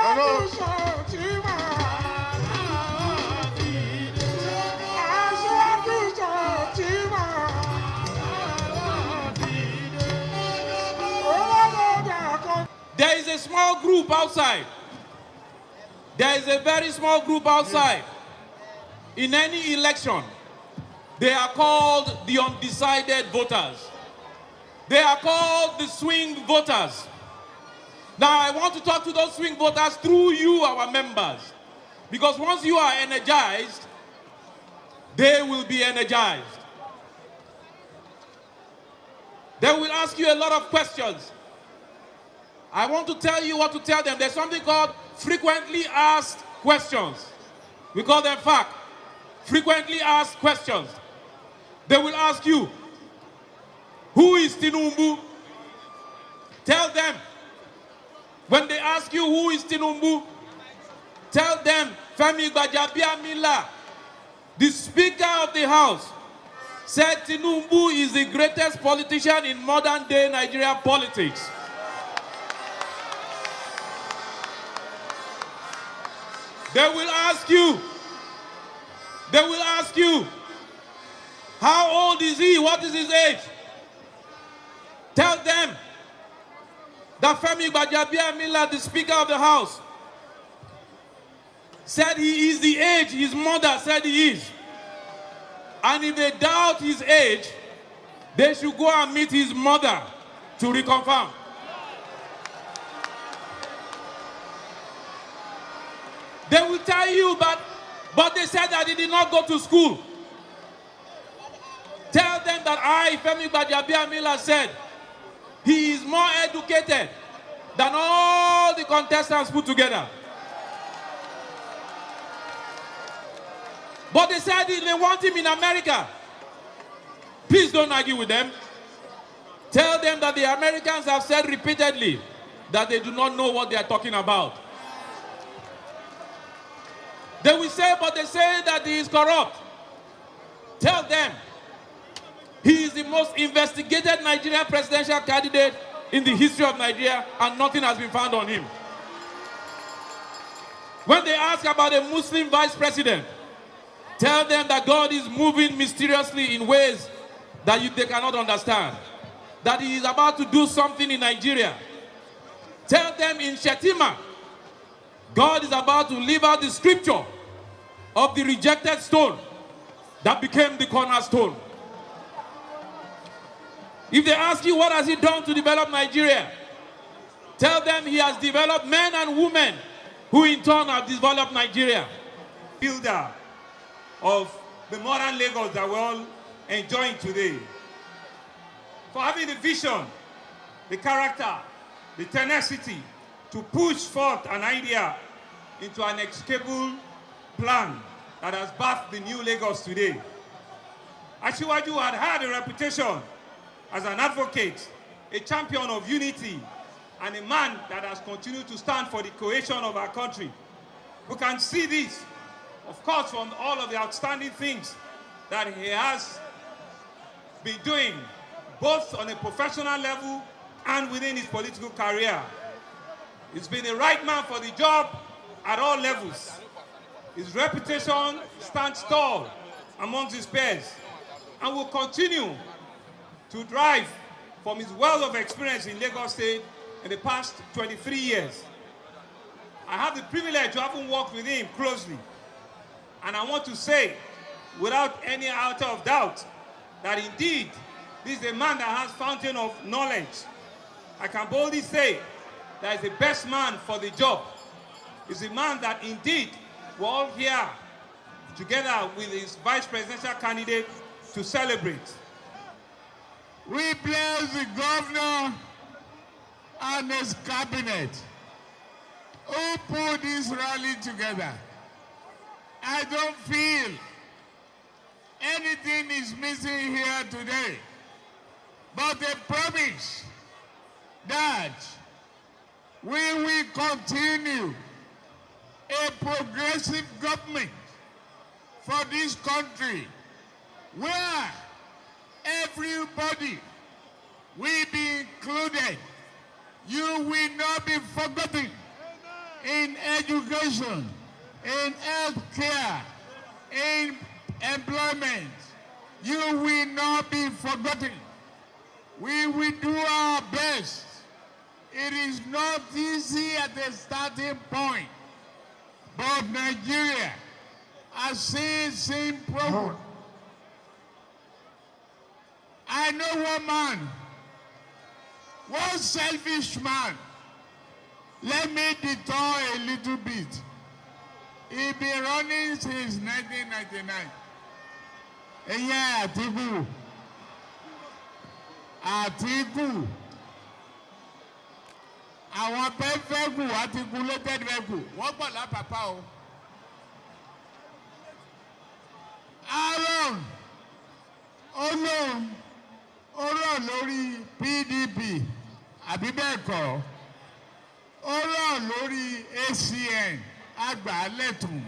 There is a small group outside. There is a very small group outside. In any election, they are called the undecided voters. They are called the swing voters. Now, I want to talk to those swing voters through you, our members. Because once you are energized, they will be energized. They will ask you a lot of questions. I want to tell you what to tell them. There's something called frequently asked questions. We call them FAQ. Frequently asked questions. They will ask you, who is Tinubu? Tell them. When they ask you who is Tinubu, tell them Gbajabiamila, the Speaker of the House, said Tinubu is the greatest politician in modern day Nigerian politics. They will ask you, how old is he? What is his age? Tell them that Gbajabiamila, the Speaker of the House, said he is the age his mother said he is. And if they doubt his age, they should go and meet his mother to reconfirm. They will tell you, but they said that he did not go to school. Tell them that Gbajabiamila, said he is more educated than all the contestants put together. But they said they want him in America. Please don't argue with them. Tell them that the Americans have said repeatedly that they do not know what they are talking about. They will say, but they say that he is corrupt. Tell them he is the most investigated Nigerian presidential candidate in the history of Nigeria, and nothing has been found on him. When they ask about a Muslim vice president, tell them that God is moving mysteriously in ways that they cannot understand. That he is about to do something in Nigeria. Tell them in Shetima, God is about to live out the scripture of the rejected stone that became the cornerstone. If they ask you what has he done to develop Nigeria, tell them he has developed men and women who in turn have developed Nigeria. Builder of the modern Lagos that we're all enjoying today. For having the vision, the character, the tenacity to push forth an idea into an escapable plan that has birthed the new Lagos today. Asiwaju had a reputation as an advocate, a champion of unity, and a man that has continued to stand for the cohesion of our country. We can see this, of course, from all of the outstanding things that he has been doing, both on a professional level and within his political career. He's been the right man for the job at all levels. His reputation stands tall amongst his peers and will continue to drive from his wealth of experience in Lagos State in the past 23 years. I have the privilege to have worked with him closely. And I want to say, without any iota of doubt, that indeed, this is a man that has fountain of knowledge. I can boldly say that he's the best man for the job. He's a man that indeed we're all here together with his vice presidential candidate to celebrate. We bless the governor and his cabinet who put this rally together. I don't feel anything is missing here today, but a promise that we will continue a progressive government for this country where everybody will be included. You will not be forgotten in education, in health care, in employment. You will not be forgotten. We will do our best. It is not easy at the starting point, but Nigeria has seen progress. I know one man, one selfish man. Let me detour a little bit. He been running since 1999. Atiku. Àwọn pẹ́fẹ́kù articulated vehicle wọ́n gbọ́ lápapá o. Aaron olóhùn lórí PDP àbí bẹ́ẹ̀ kọ́ ó rọ̀ lórí ACN àgbà lẹ́tùn.